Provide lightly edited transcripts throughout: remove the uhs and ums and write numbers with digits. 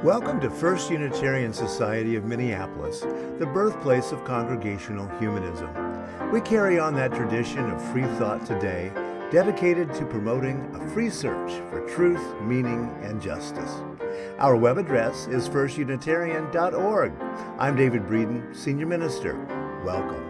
Welcome to First Unitarian Society of Minneapolis, the birthplace of congregational humanism. We carry on that tradition of free thought today, dedicated to promoting a free search for truth, meaning, and justice. Our web address is firstunitarian.org. I'm David Breeden, Senior Minister. Welcome.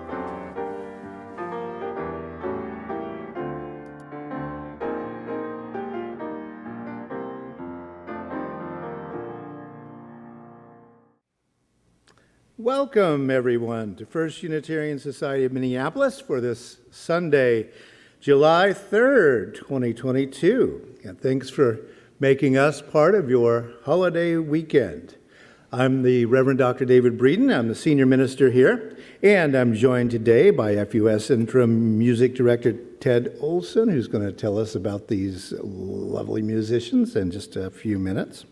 Welcome, everyone, to First Unitarian Society of Minneapolis for this Sunday, July 3rd, 2022. And thanks for making us part of your holiday weekend. I'm the Reverend Dr. David Breeden. I'm the Senior Minister here, and I'm joined today by FUS Interim Music Director Ted Olson, who's going to tell us about these lovely musicians in just a few minutes.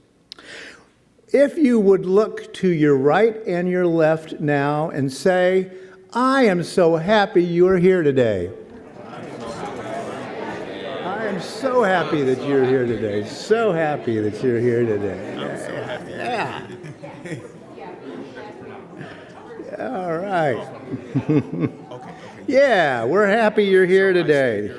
If you would look to your right and your left now and say, I am so happy you're here today. I am so happy that you're here today. So happy that you're here today. I'm so happy. Yeah. All right. Yeah, we're happy you're here today.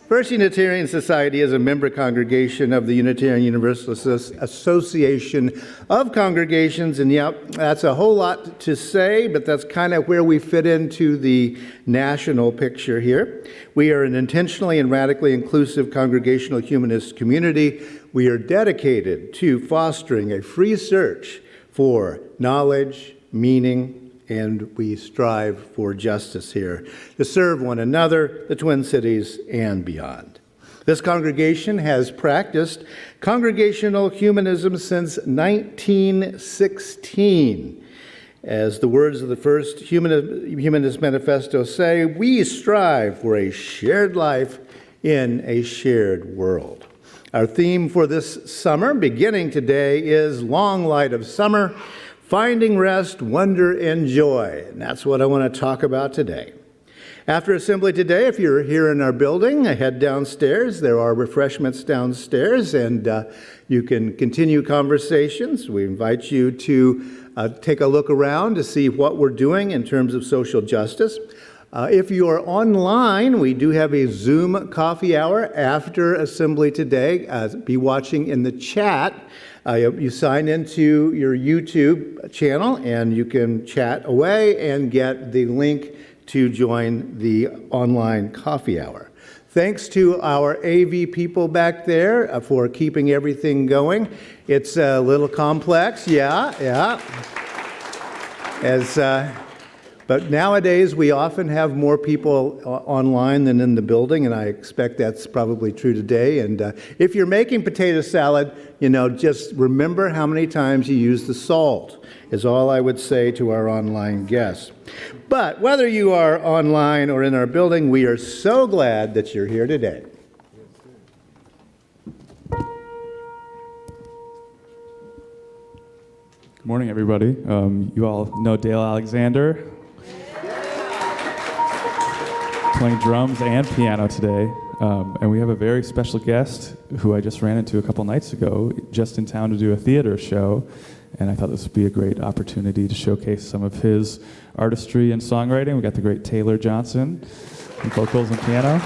First Unitarian Society is a member congregation of the Unitarian Universalist Association of Congregations, and yeah, that's a whole lot to say, but that's kind of where we fit into the national picture here. We are an intentionally and radically inclusive congregational humanist community. We are dedicated to fostering a free search for knowledge, meaning, and we strive for justice here to serve one another, the Twin Cities, and beyond. This congregation has practiced congregational humanism since 1916. As the words of the first Humanist Manifesto say, we strive for a shared life in a shared world. Our theme for this summer, beginning today, is Long Light of Summer, Finding Rest, Wonder, and Joy. And that's what I want to talk about today. After assembly today, if you're here in our building, head downstairs. There are refreshments downstairs, and you can continue conversations. We invite you to take a look around to see what we're doing in terms of social justice. If you are online, we do have a Zoom coffee hour after assembly today. Be watching in the chat. You sign into your YouTube channel, and you can chat away and get the link to join the online coffee hour. Thanks to our AV people back there for keeping everything going. It's a little complex, yeah. But nowadays, we often have more people online than in the building, and I expect that's probably true today. And if you're making potato salad, just remember how many times you use the salt, is all I would say to our online guests. But whether you are online or in our building, we are so glad that you're here today. Good morning, everybody. You all know Dale Alexander, playing drums and piano today. And we have a very special guest who I just ran into a couple nights ago, just in town to do a theater show. And I thought this would be a great opportunity to showcase some of his artistry and songwriting. We got the great Taylor Johnson on vocals and piano.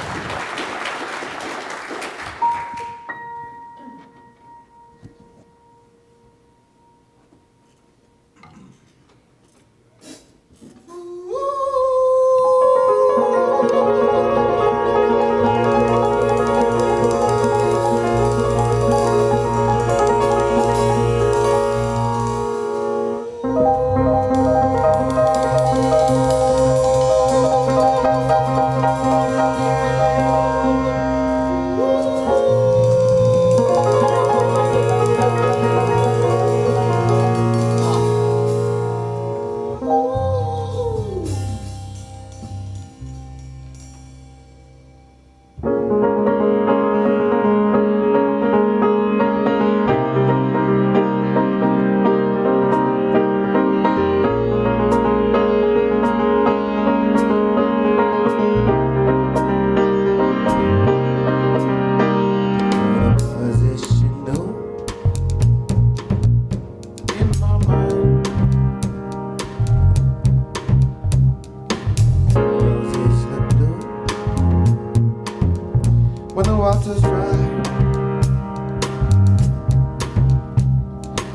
when the water's dry.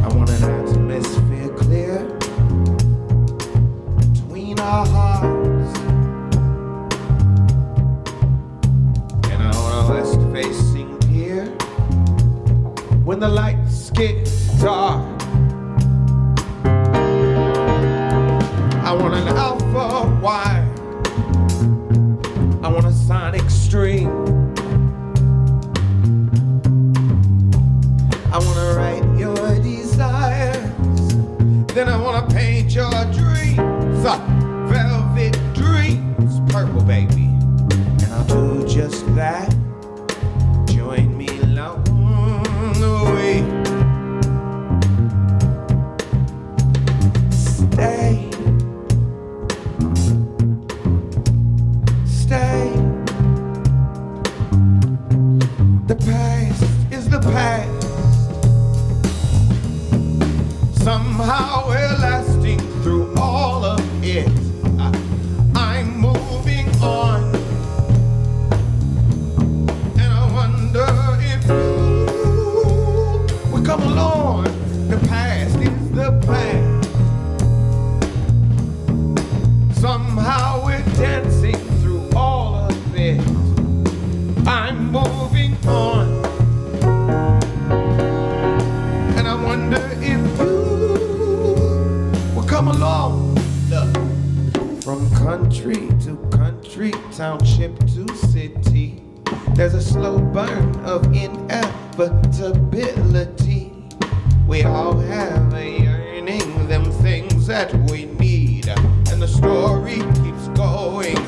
I want an atmosphere clear between our hearts, and I want a west-facing pier when the lights get dark. I want an alpha wire, I want a sonic stream, I wanna write your desires, then I wanna paint your dreams, velvet dreams, purple baby, and I'll do just that. Join me along the way. Stay. Stay. The past is the past. Somehow we're lasting through all of it. I'm moving on, and I wonder if you will come along. The past is the past. Somehow we're dancing through all of it. I'm moving on, and I wonder if you will come along. Look, from country to country, township to city, there's a slow burn of inevitability. We all have a yearning, them things that we need, and the story keeps going.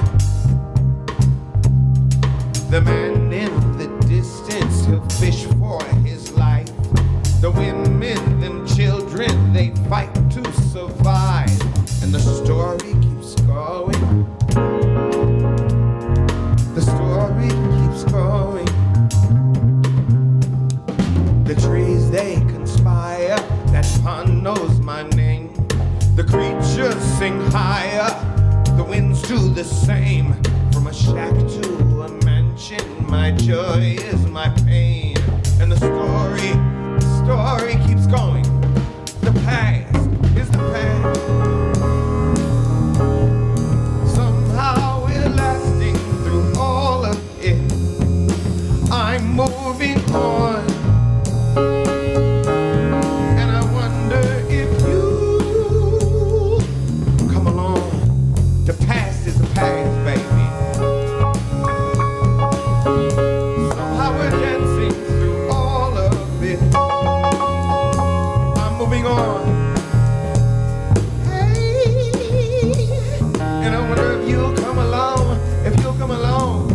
The man in the distance, he'll fish for his life. The women, them children, they fight to survive, and the story keeps going. The story keeps going. The trees, they conspire, that pond knows my name. The creatures sing higher, the winds do the same. From a shack to a mansion, my joy is my pain. And the story keeps going. The past is the past. Somehow we're lasting through all of it. I'm moving on, and I wonder if you come along. The past is the past, baby. Somehow we're dancing through all of it. I'm moving on. Hey, and I wonder if you'll come along. If you'll come along.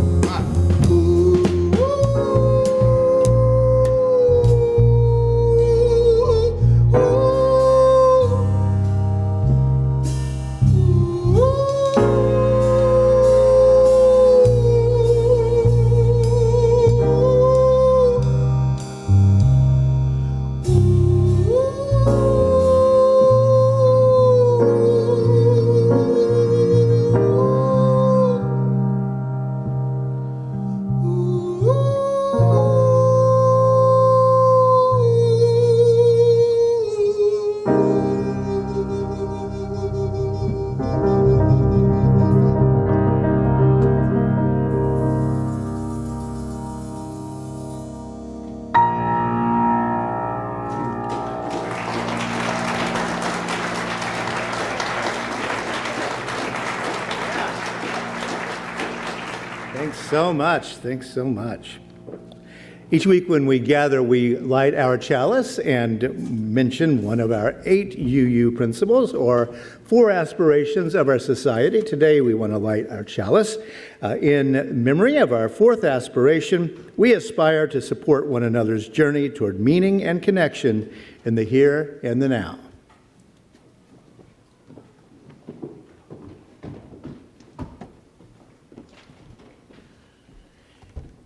Thanks so much. Thanks so much. Each week when we gather, we light our chalice and mention one of our 8 UU principles or 4 aspirations of our society. Today we want to light our chalice in memory of our 4th aspiration. We aspire to support one another's journey toward meaning and connection in the here and the now.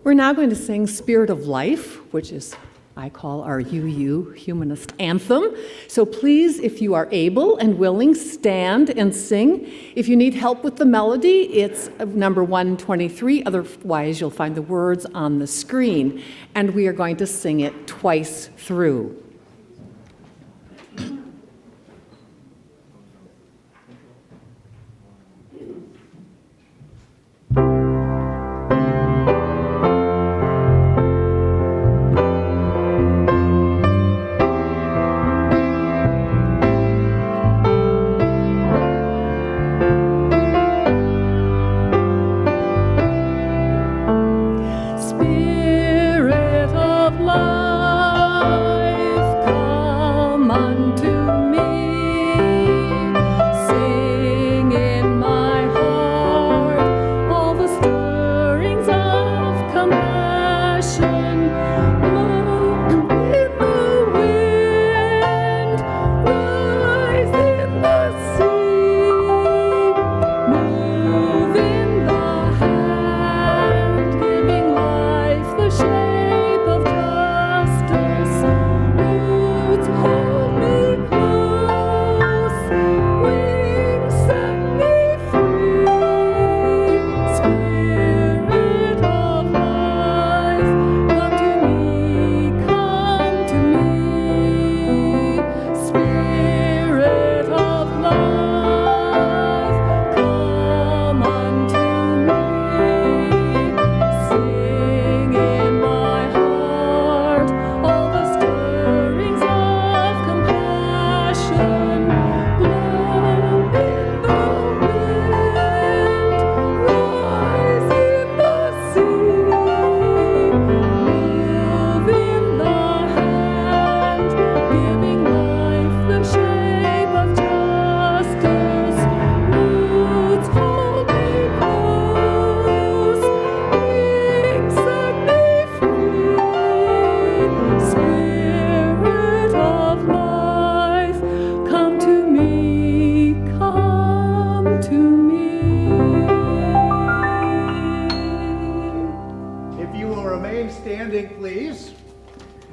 We're now going to sing Spirit of Life, which is I call our UU Humanist Anthem. So please, if you are able and willing, stand and sing. If you need help with the melody, it's number 123. Otherwise, you'll find the words on the screen. And we are going to sing it twice through.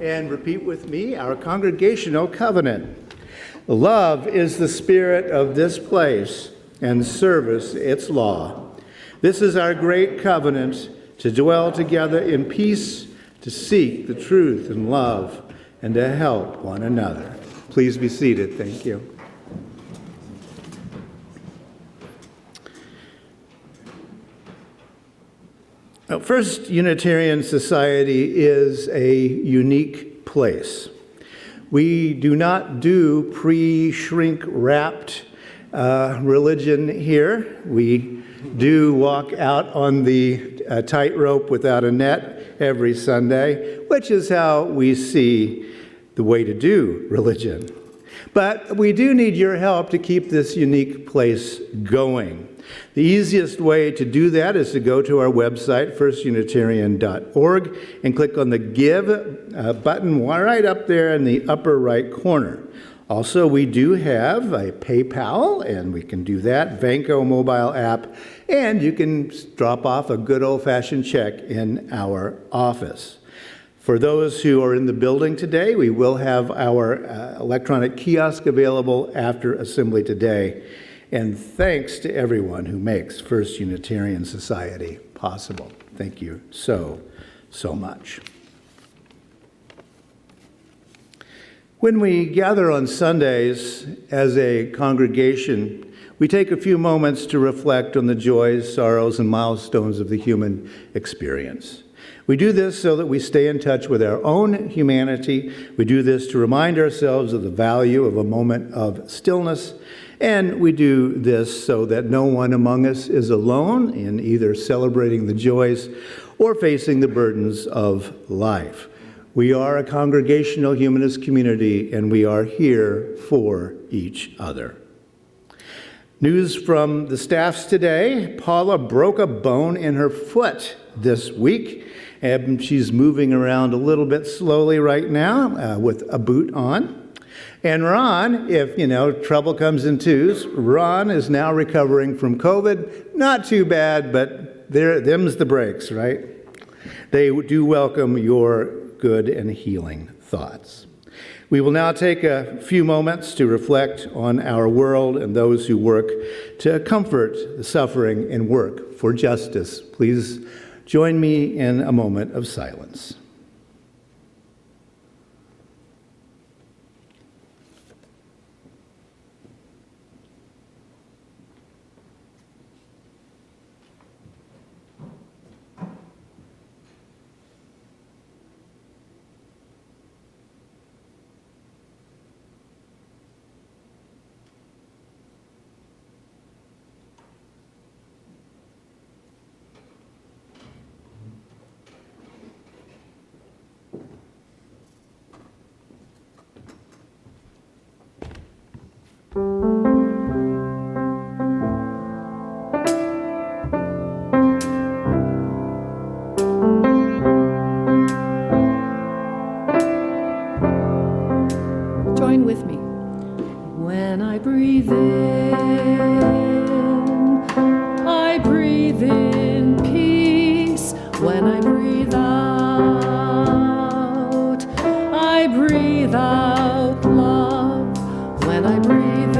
And repeat with me our congregational covenant. Love is the spirit of this place, and service its law. This is our great covenant, to dwell together in peace, to seek the truth and love, and to help one another. Please be seated. Thank you. First Unitarian Society is a unique place. We do not do pre-shrink wrapped religion here. We do walk out on the tightrope without a net every Sunday, which is how we see the way to do religion. But we do need your help to keep this unique place going. The easiest way to do that is to go to our website, firstunitarian.org, and click on the Give button right up there in the upper right corner. Also, we do have a PayPal, and we can do that, Vanco mobile app, and you can drop off a good old-fashioned check in our office. For those who are in the building today, we will have our electronic kiosk available after assembly today. And thanks to everyone who makes First Unitarian Society possible. Thank you so much. When we gather on Sundays as a congregation, we take a few moments to reflect on the joys, sorrows, and milestones of the human experience. We do this so that we stay in touch with our own humanity. We do this to remind ourselves of the value of a moment of stillness. And we do this so that no one among us is alone in either celebrating the joys or facing the burdens of life. We are a congregational humanist community, and we are here for each other. News from the staffs today: Paula broke a bone in her foot this week, and she's moving around a little bit slowly right now with a boot on. And Ron, if, trouble comes in twos, Ron is now recovering from COVID. Not too bad, but them's the breaks, right? They do welcome your good and healing thoughts. We will now take a few moments to reflect on our world and those who work to comfort the suffering and work for justice. Please join me in a moment of silence. Join with me. When I breathe in peace. When I breathe out love. When I breathe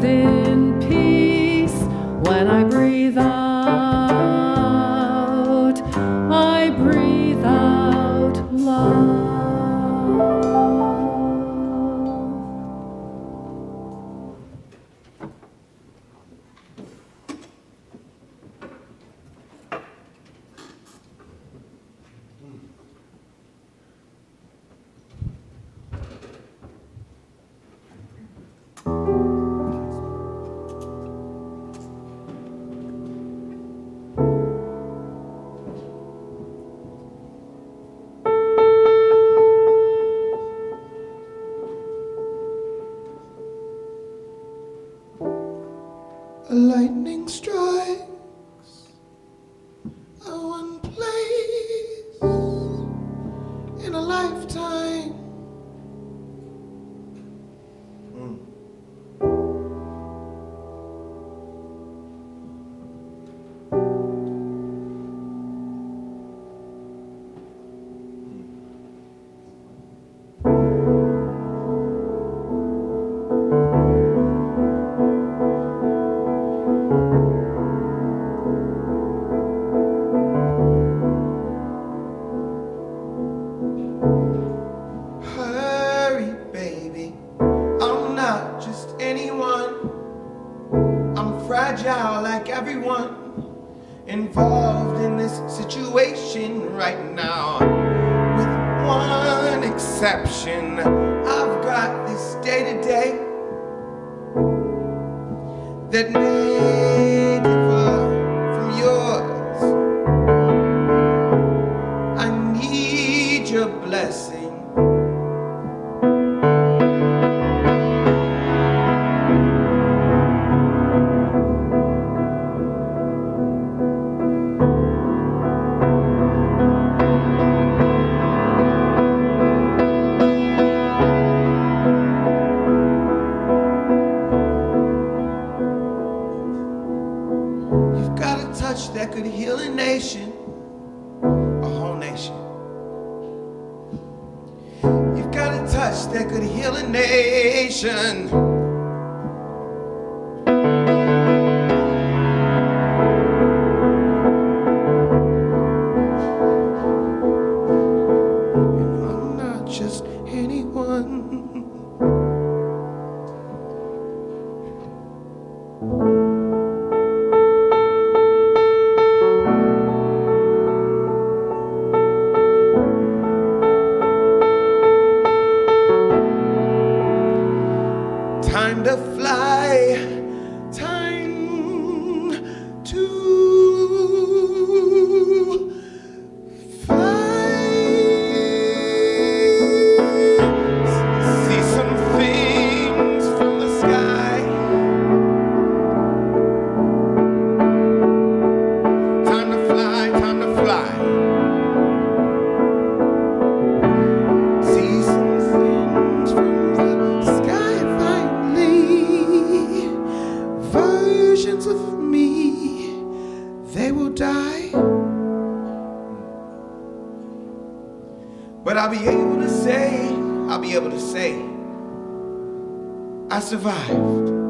in peace. When I breathe out love. A lightning strikes a one place in a lifetime. Hurry, baby, I'm not just anyone. I'm fragile like everyone involved in this situation right now. With one exception, I've got this day-to-day that may differ from yours. I need your blessing. You've got a touch that could heal a nation, a whole nation. You've got a touch that could heal a nation. And I'm not just anyone. die, but I'll be able to say, I survived.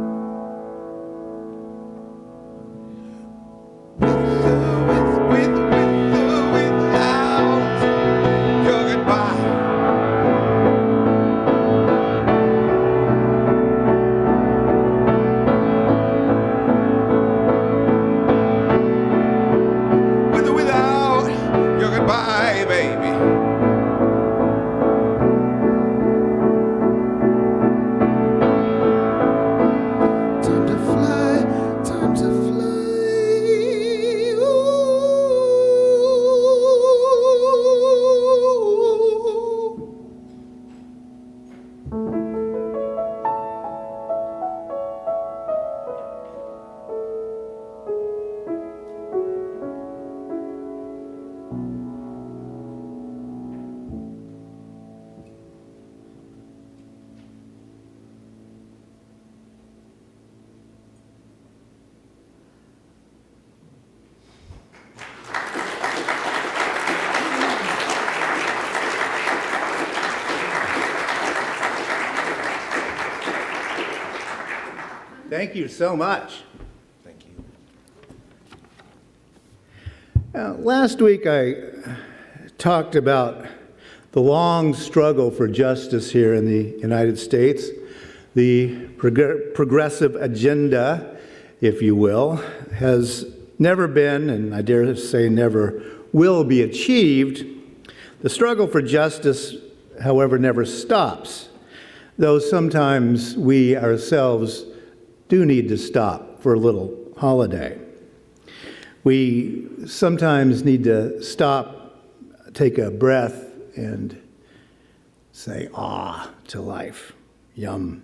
Thank you so much. Thank you. Last week I talked about the long struggle for justice here in the United States. The progressive agenda, if you will, has never been, and I dare say never will be achieved. The struggle for justice, however, never stops, though sometimes we ourselves do need to stop for a little holiday. We sometimes need to stop, take a breath, and say, ah, to life. Yum.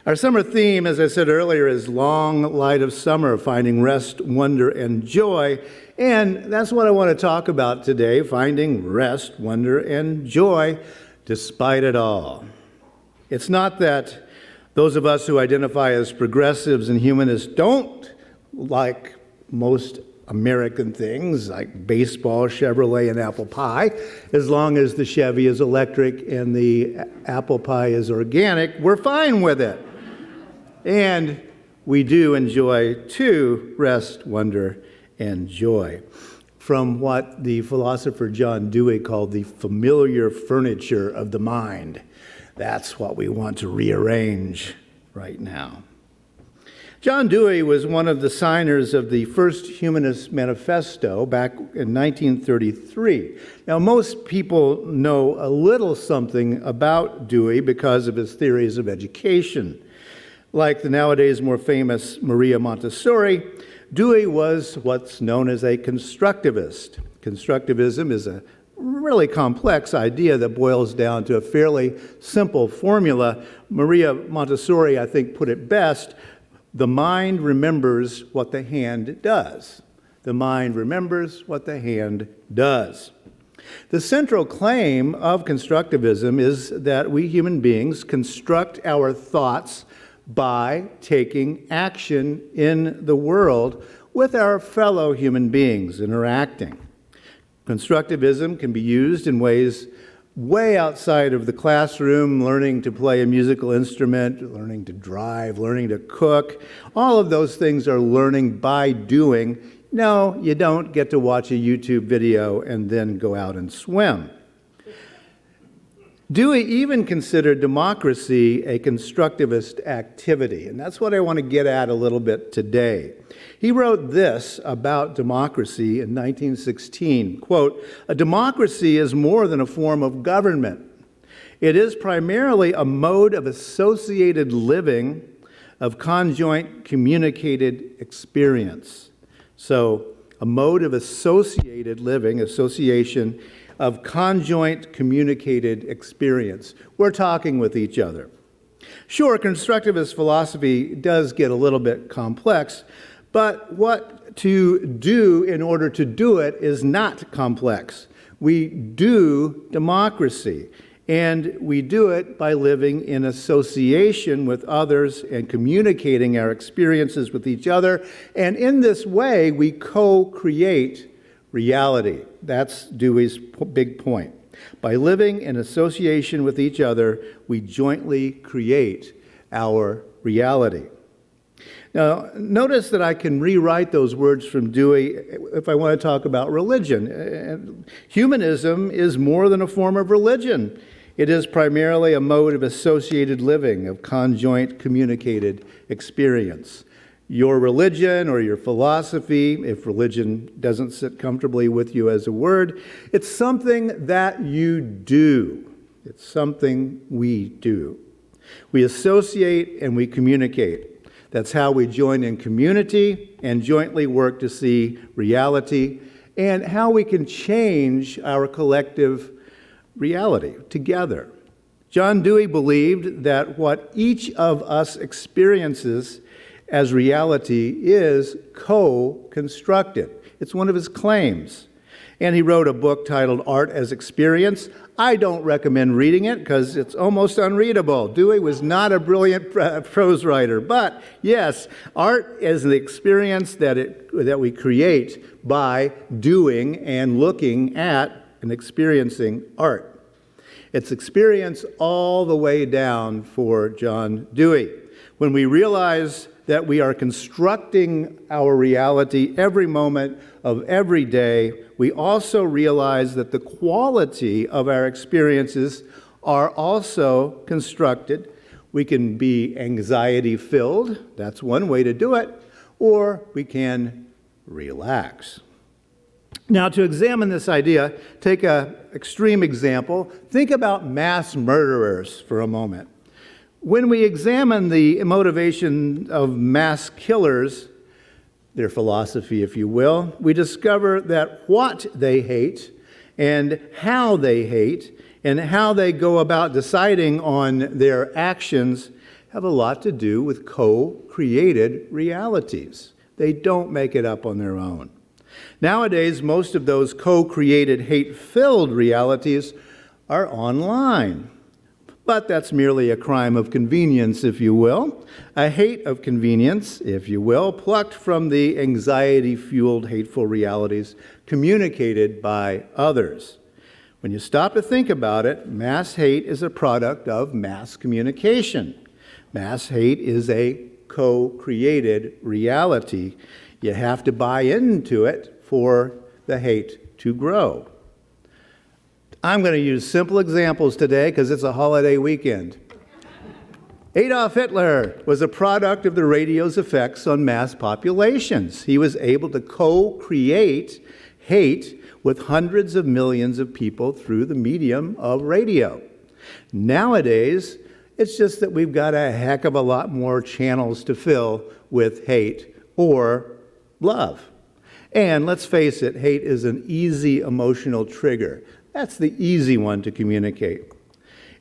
Our summer theme, as I said earlier, is Long Light of Summer, finding rest, wonder, and joy. And that's what I want to talk about today, finding rest, wonder, and joy despite it all. It's not that those of us who identify as progressives and humanists don't like most American things like baseball, Chevrolet, and apple pie. As long as the Chevy is electric and the apple pie is organic, we're fine with it. And we do enjoy, too, rest, wonder, and joy from what the philosopher John Dewey called the familiar furniture of the mind. That's what we want to rearrange right now. John Dewey was one of the signers of the first Humanist Manifesto back in 1933. Now, most people know a little something about Dewey because of his theories of education. Like the nowadays more famous Maria Montessori, Dewey was what's known as a constructivist. Constructivism is a really complex idea that boils down to a fairly simple formula. Maria Montessori, I think, put it best: the mind remembers what the hand does. The mind remembers what the hand does. The central claim of constructivism is that we human beings construct our thoughts by taking action in the world with our fellow human beings, interacting. Constructivism can be used in ways way outside of the classroom, learning to play a musical instrument, learning to drive, learning to cook. All of those things are learning by doing. No, you don't get to watch a YouTube video and then go out and swim. Dewey even considered democracy a constructivist activity, and that's what I want to get at a little bit today. He wrote this about democracy in 1916, quote, "A democracy is more than a form of government. It is primarily a mode of associated living, of conjoint communicated experience." So, a mode of associated living, association, of conjoint communicated experience. We're talking with each other. Sure, constructivist philosophy does get a little bit complex, but what to do in order to do it is not complex. We do democracy, And we do it by living in association with others and communicating our experiences with each other. And in this way, we co-create reality. That's Dewey's big point. By living in association with each other, we jointly create our reality. Now, notice that I can rewrite those words from Dewey if I want to talk about religion. Humanism is more than a form of religion. It is primarily a mode of associated living, of conjoint communicated experience. Your religion or your philosophy, if religion doesn't sit comfortably with you as a word, it's something that you do. It's something we do. We associate and we communicate. That's how we join in community and jointly work to see reality, and how we can change our collective reality together. John Dewey believed that what each of us experiences as reality is co-constructed. It's one of his claims. And he wrote a book titled Art as Experience. I don't recommend reading it because it's almost unreadable. Dewey was not a brilliant prose writer. But yes, art is the experience that we create by doing and looking at and experiencing art. It's experience all the way down for John Dewey. When we realize that we are constructing our reality every moment of every day, we also realize that the quality of our experiences are also constructed. We can be anxiety-filled, that's one way to do it, or we can relax. Now, to examine this idea, take an extreme example. Think about mass murderers for a moment. When we examine the motivation of mass killers, their philosophy, if you will, we discover that what they hate and how they go about deciding on their actions have a lot to do with co-created realities. They don't make it up on their own. Nowadays, most of those co-created hate-filled realities are online. But that's merely a crime of convenience, if you will, a hate of convenience, if you will, plucked from the anxiety-fueled hateful realities communicated by others. When you stop to think about it, mass hate is a product of mass communication. Mass hate is a co-created reality. You have to buy into it for the hate to grow. I'm going to use simple examples today because it's a holiday weekend. Adolf Hitler was a product of the radio's effects on mass populations. He was able to co-create hate with hundreds of millions of people through the medium of radio. Nowadays, it's just that we've got a heck of a lot more channels to fill with hate or love. And let's face it, hate is an easy emotional trigger. That's the easy one to communicate.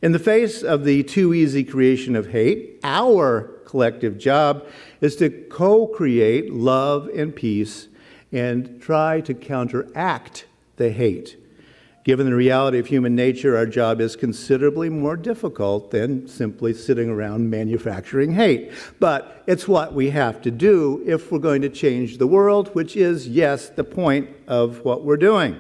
In the face of the too easy creation of hate, our collective job is to co-create love and peace and try to counteract the hate. Given the reality of human nature, our job is considerably more difficult than simply sitting around manufacturing hate. But it's what we have to do if we're going to change the world, which is, yes, the point of what we're doing.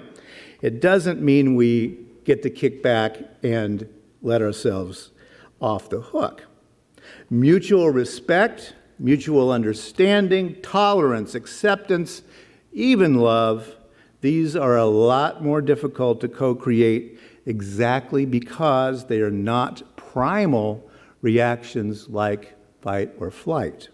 It doesn't mean we get to kick back and let ourselves off the hook. Mutual respect, mutual understanding, tolerance, acceptance, even love, these are a lot more difficult to co-create exactly because they are not primal reactions like fight or flight.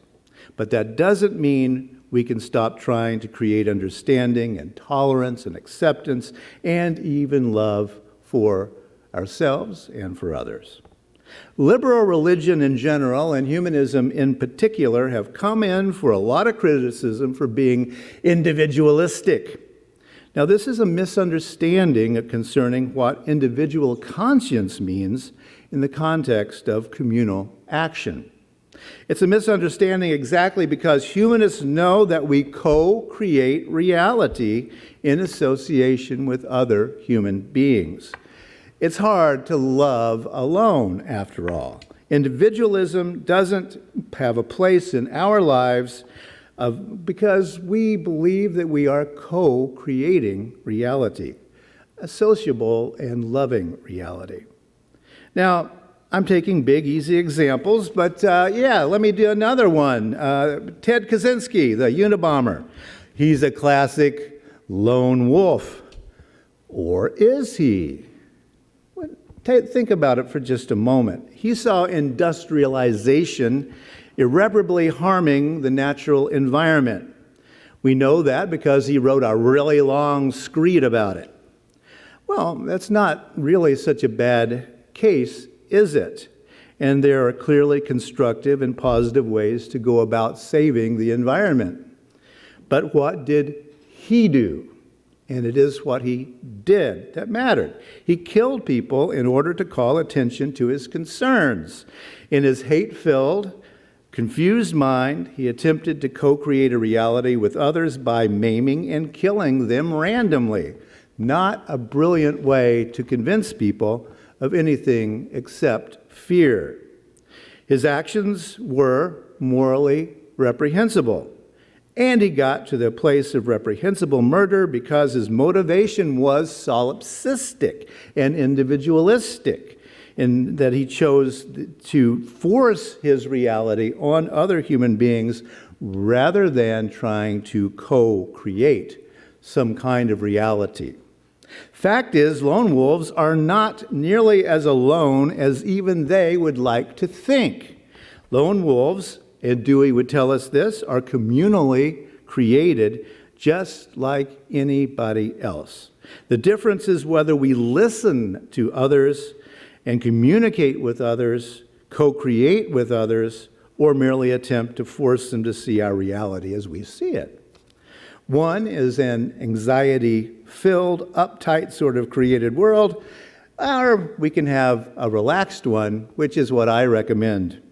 But that doesn't mean we can stop trying to create understanding and tolerance and acceptance and even love for ourselves and for others. Liberal religion in general and humanism in particular have come in for a lot of criticism for being individualistic. Now, this is a misunderstanding concerning what individual conscience means in the context of communal action. It's a misunderstanding exactly because humanists know that we co-create reality in association with other human beings. It's hard to love alone, after all. Individualism doesn't have a place in our lives because we believe that we are co-creating reality, a sociable and loving reality. Now, I'm taking big, easy examples, but let me do another one. Ted Kaczynski, the Unabomber. He's a classic lone wolf. Or is he? Think about it for just a moment. He saw industrialization irreparably harming the natural environment. We know that because he wrote a really long screed about it. Well, that's not really such a bad case, is it? And there are clearly constructive and positive ways to go about saving the environment. But what did he do? And it is what he did that mattered. He killed people in order to call attention to his concerns. In his hate-filled, confused mind, he attempted to co-create a reality with others by maiming and killing them randomly. Not a brilliant way to convince people of anything except fear. His actions were morally reprehensible. And he got to the place of reprehensible murder because his motivation was solipsistic and individualistic, in that he chose to force his reality on other human beings rather than trying to co-create some kind of reality. Fact is, lone wolves are not nearly as alone as even they would like to think. Lone wolves, and Dewey would tell us this, are communally created just like anybody else. The difference is whether we listen to others and communicate with others, co-create with others, or merely attempt to force them to see our reality as we see it. One is an anxiety-filled, uptight sort of created world, or we can have a relaxed one, which is what I recommend.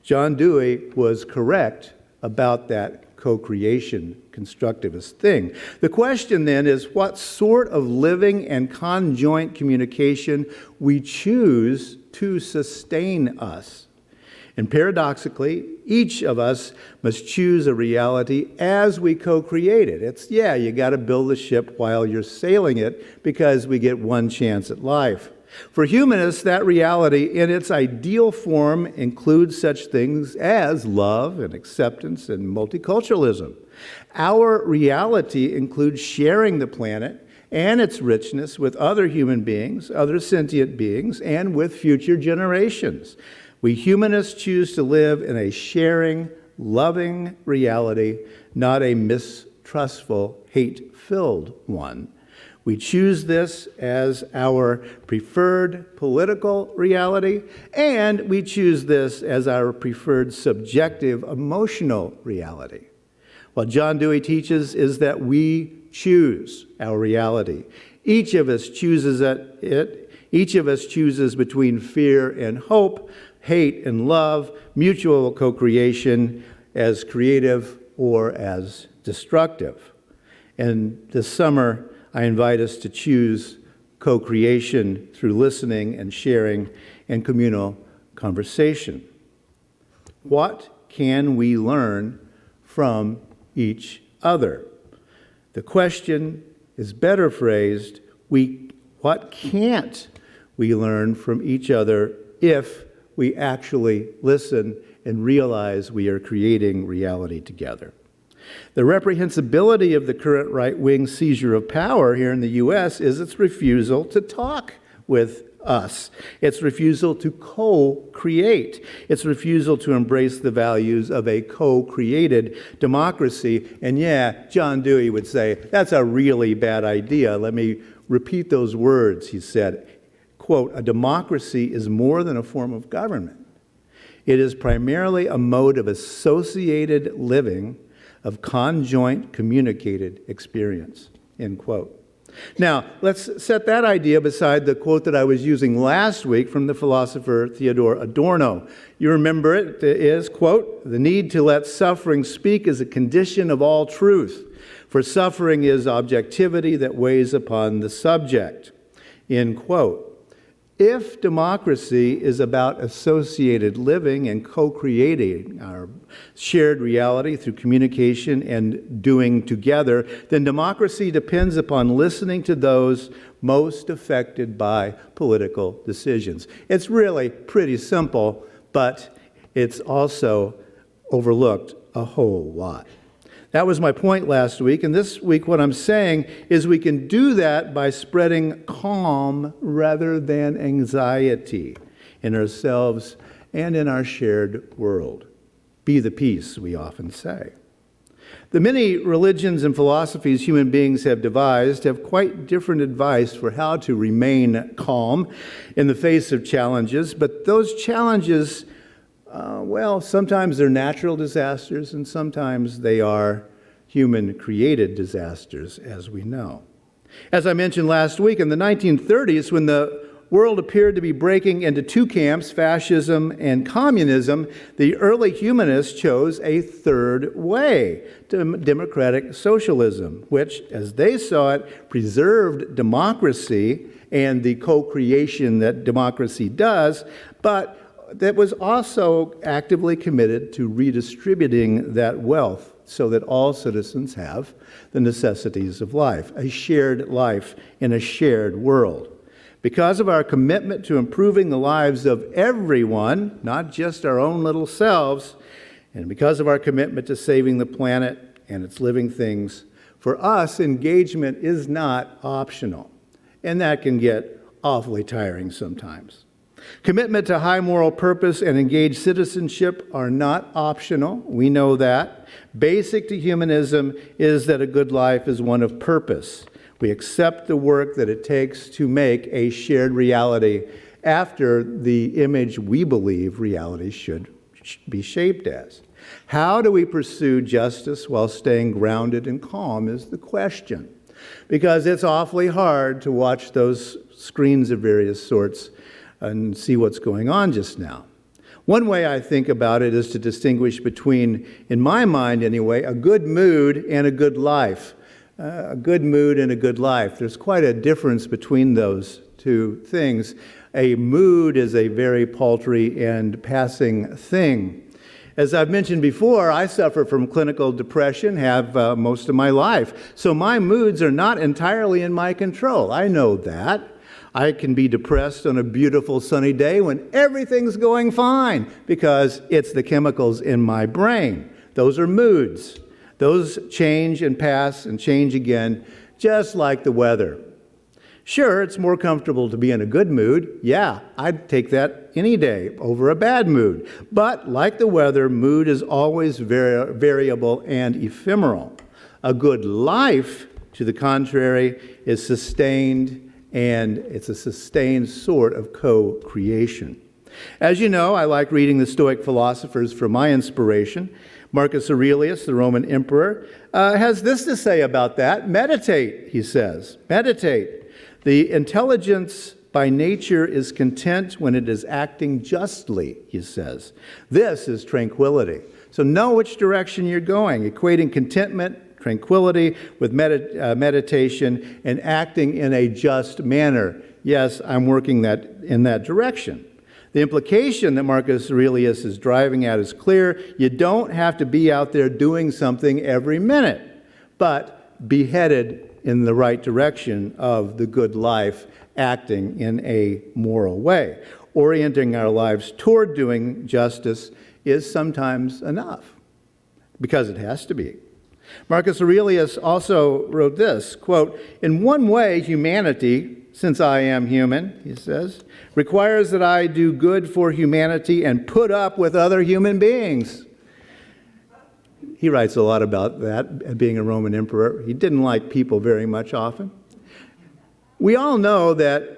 John Dewey was correct about that co-creation constructivist thing. The question then is what sort of living and conjoint communication we choose to sustain us. And paradoxically, each of us must choose a reality as we co-create it. It's, you got to build the ship while you're sailing it because we get one chance at life. For humanists, that reality in its ideal form includes such things as love and acceptance and multiculturalism. Our reality includes sharing the planet and its richness with other human beings, other sentient beings, and with future generations. We humanists choose to live in a sharing, loving reality, not a mistrustful, hate-filled one. We choose this as our preferred political reality, and we choose this as our preferred subjective emotional reality. What John Dewey teaches is that we choose our reality. Each of us chooses it. Each of us chooses between fear and hope, hate and love, mutual co-creation as creative or as destructive. And this summer, I invite us to choose co-creation through listening and sharing and communal conversation. What can we learn from each other? The question is better phrased, what can't we learn from each other if we actually listen and realize we are creating reality together? The reprehensibility of the current right-wing seizure of power here in the U.S. is its refusal to talk with us, its refusal to co-create, its refusal to embrace the values of a co-created democracy. And John Dewey would say, that's a really bad idea. Let me repeat those words. He said, quote, "A democracy is more than a form of government. It is primarily a mode of associated living, of conjoint communicated experience," end quote. Now, let's set that idea beside the quote that I was using last week from the philosopher Theodor Adorno. You remember it is, quote, "The need to let suffering speak is a condition of all truth, for suffering is objectivity that weighs upon the subject," end quote. If democracy is about associated living and co-creating our shared reality through communication and doing together, then democracy depends upon listening to those most affected by political decisions. It's really pretty simple, but it's also overlooked a whole lot. That was my point last week, and this week what I'm saying is we can do that by spreading calm rather than anxiety in ourselves and in our shared world. Be the peace, we often say. The many religions and philosophies human beings have devised have quite different advice for how to remain calm in the face of challenges, but those challenges sometimes they're natural disasters and sometimes they are human-created disasters, as we know. As I mentioned last week, in the 1930s, when the world appeared to be breaking into two camps, fascism and communism, the early humanists chose a third way, democratic socialism, which, as they saw it, preserved democracy and the co-creation that democracy does, but that was also actively committed to redistributing that wealth so that all citizens have the necessities of life, a shared life in a shared world. Because of our commitment to improving the lives of everyone, not just our own little selves, and because of our commitment to saving the planet and its living things, for us, engagement is not optional, and that can get awfully tiring sometimes. Commitment to high moral purpose and engaged citizenship are not optional. We know that. Basic to humanism is that a good life is one of purpose. We accept the work that it takes to make a shared reality after the image we believe reality should be shaped as. How do we pursue justice while staying grounded and calm is the question. Because it's awfully hard to watch those screens of various sorts and see what's going on just now. One way I think about it is to distinguish between, in my mind anyway, a good mood and a good life. A good mood and a good life. There's quite a difference between those two things. A mood is a very paltry and passing thing. As I've mentioned before, I suffer from clinical depression, have most of my life. So my moods are not entirely in my control. I know that. I can be depressed on a beautiful sunny day when everything's going fine because it's the chemicals in my brain. Those are moods. Those change and pass and change again, just like the weather. Sure, it's more comfortable to be in a good mood. Yeah, I'd take that any day over a bad mood. But like the weather, mood is always variable and ephemeral. A good life, to the contrary, is sustained, and it's a sustained sort of co-creation. As you know, I like reading the Stoic philosophers for my inspiration. Marcus Aurelius, the Roman emperor, has this to say about that. Meditate, he says. Meditate. The intelligence by nature is content when it is acting justly, he says. This is tranquility. So know which direction you're going, equating contentment, tranquility with meditation and acting in a just manner. Yes, I'm working in that direction. The implication that Marcus Aurelius is driving at is clear. You don't have to be out there doing something every minute, but be headed in the right direction of the good life, acting in a moral way. Orienting our lives toward doing justice is sometimes enough, because it has to be. Marcus Aurelius also wrote this, quote, "In one way, humanity, since I am human," he says, "requires that I do good for humanity and put up with other human beings." He writes a lot about that, being a Roman emperor. He didn't like people very much often. We all know that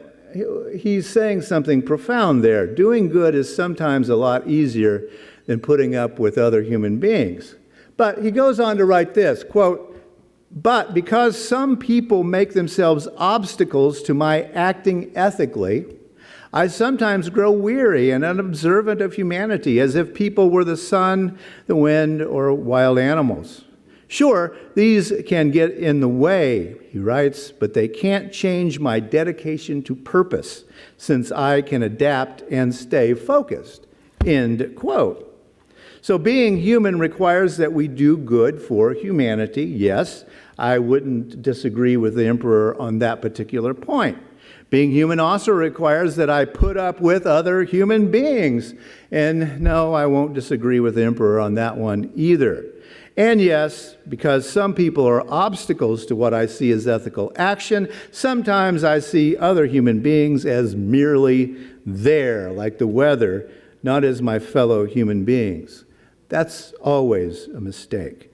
he's saying something profound there. Doing good is sometimes a lot easier than putting up with other human beings. But he goes on to write this, quote, "But because some people make themselves obstacles to my acting ethically, I sometimes grow weary and unobservant of humanity, as if people were the sun, the wind, or wild animals. Sure, these can get in the way, he writes, but they can't change my dedication to purpose, since I can adapt and stay focused. End quote. So being human requires that we do good for humanity. Yes, I wouldn't disagree with the emperor on that particular point. Being human also requires that I put up with other human beings. And no, I won't disagree with the emperor on that one either. And yes, because some people are obstacles to what I see as ethical action, sometimes I see other human beings as merely there, like the weather, not as my fellow human beings. That's always a mistake.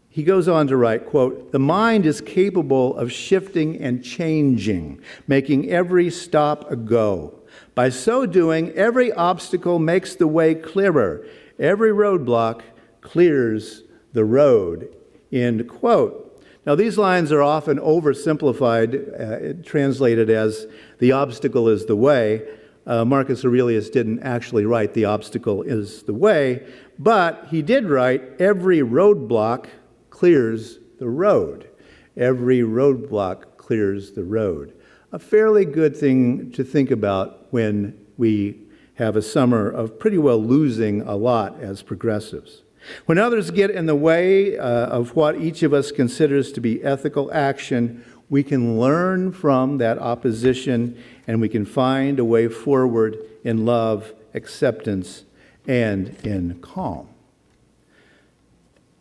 He goes on to write, quote, "The mind is capable of shifting and changing, making every stop a go. By so doing, every obstacle makes the way clearer. Every roadblock clears the road," end quote. Now, these lines are often oversimplified, translated as "the obstacle is the way." Marcus Aurelius didn't actually write "the obstacle is the way," but he did write "every roadblock clears the road." Every roadblock clears the road. A fairly good thing to think about when we have a summer of pretty well losing a lot as progressives. When others get in the way of what each of us considers to be ethical action, we can learn from that opposition and we can find a way forward in love, acceptance, and in calm.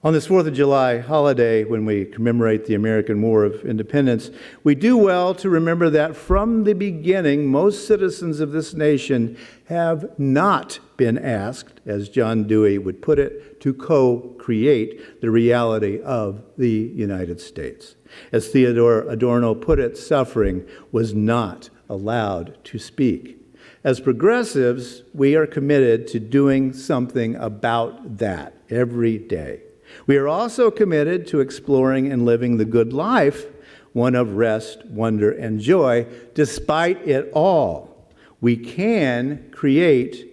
On this 4th of July holiday, when we commemorate the American War of Independence, we do well to remember that from the beginning, most citizens of this nation have not been asked, as John Dewey would put it, to co-create the reality of the United States. As Theodore Adorno put it, suffering was not allowed to speak. As progressives, we are committed to doing something about that every day. We are also committed to exploring and living the good life, one of rest, wonder, and joy. Despite it all, we can create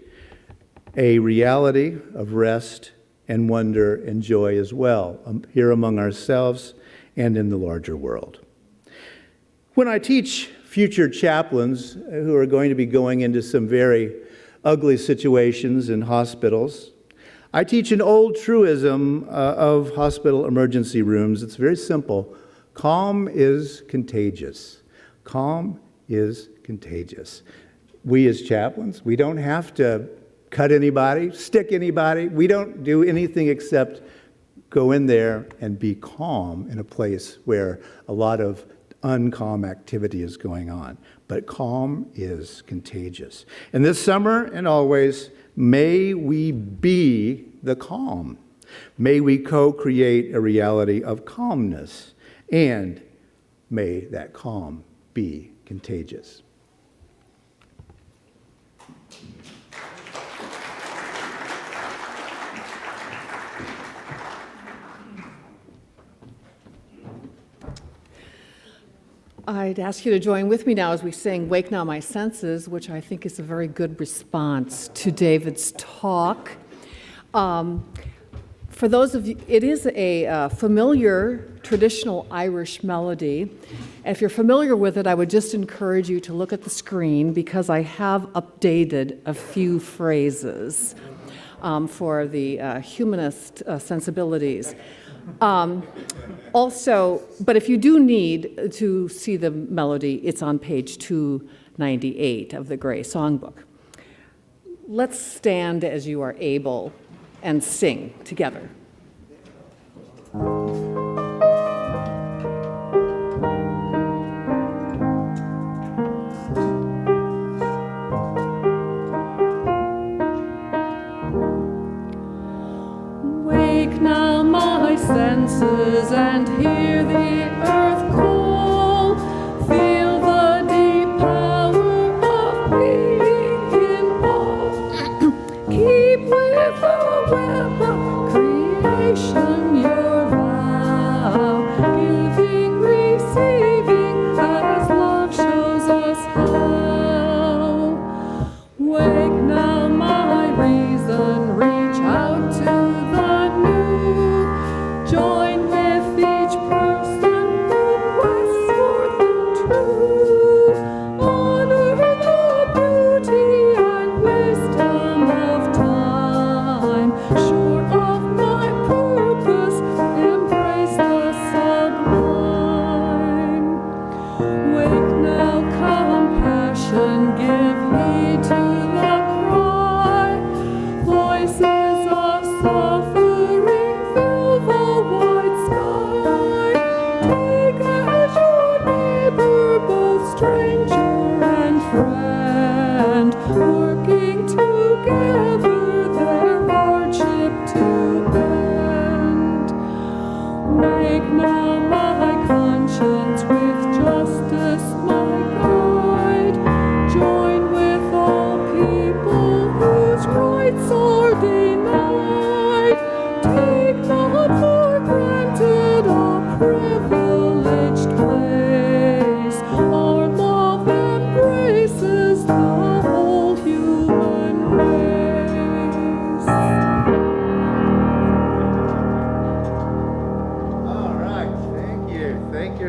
a reality of rest and wonder and joy as well, here among ourselves and in the larger world. When I teach future chaplains who are going to be going into some very ugly situations in hospitals, I teach an old truism of hospital emergency rooms. It's very simple. Calm is contagious. Calm is contagious. We as chaplains, we don't have to cut anybody, stick anybody. We don't do anything except go in there and be calm in a place where a lot of uncalm activity is going on. But calm is contagious. And this summer and always, may we be the calm. May we co-create a reality of calmness, and may that calm be contagious. I'd ask you to join with me now as we sing "Wake Now My Senses," which I think is a very good response to David's talk. For those of you, it is a familiar traditional Irish melody. If you're familiar with it, I would just encourage you to look at the screen because I have updated a few phrases for the humanist sensibilities. Also, but if you do need to see the melody, it's on page 298 of the Gray Songbook. Let's stand as you are able and sing together. Wake now my senses and hear the earth call. Feel the deep power of being involved. Keep with the web of creation your life.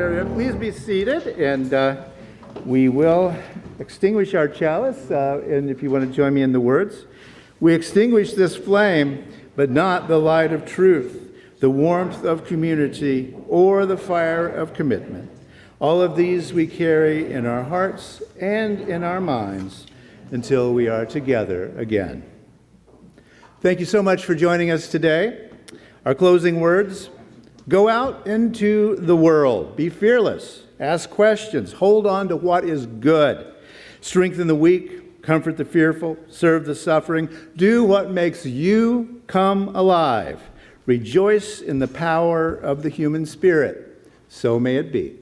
Please be seated, and we will extinguish our chalice. And if you want to join me in the words, we extinguish this flame, but not the light of truth, the warmth of community, or the fire of commitment. All of these we carry in our hearts and in our minds until we are together again. Thank you so much for joining us today. Our closing words: go out into the world, be fearless, ask questions, hold on to what is good, strengthen the weak, comfort the fearful, serve the suffering, do what makes you come alive, rejoice in the power of the human spirit. So may it be.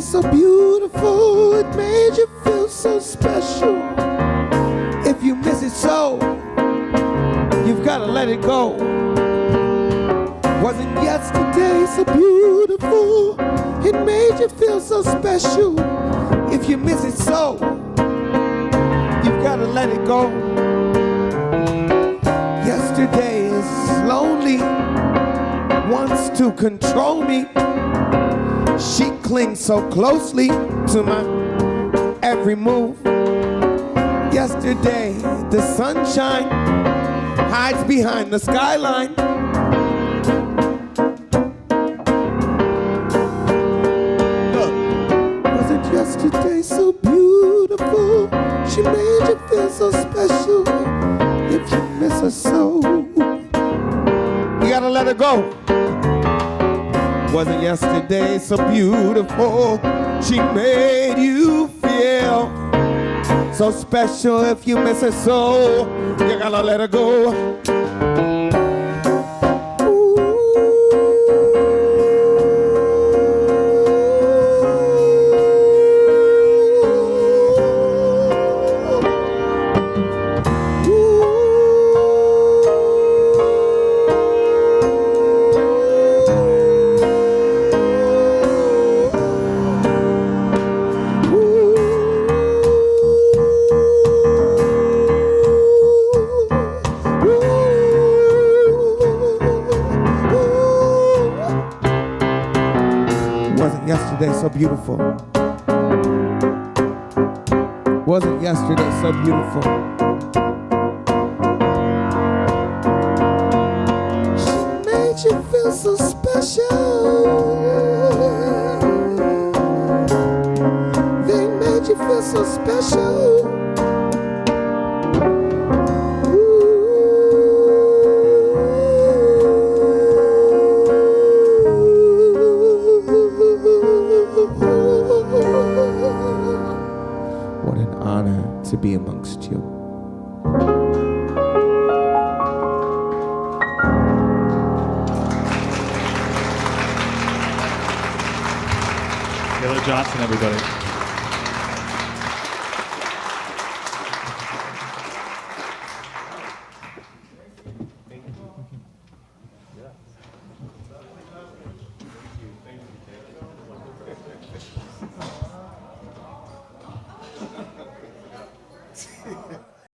So beautiful, it made you feel so special. If you miss it so, you've got to let it go. Wasn't yesterday so beautiful, it made you feel so special. If you miss it so, you've got to let it go. Yesterday is lonely, wants to control me. She clings so closely to my every move. Yesterday, the sunshine hides behind the skyline. Look, wasn't yesterday so beautiful? She made you feel so special. If you miss her so, you gotta let her go. Wasn't yesterday so beautiful? She made you feel so special. If you miss her so, you gotta let her go. So beautiful. Wasn't yesterday so beautiful? She made you feel so special. They made you feel so special. To be amongst you. Taylor Johnson, everybody.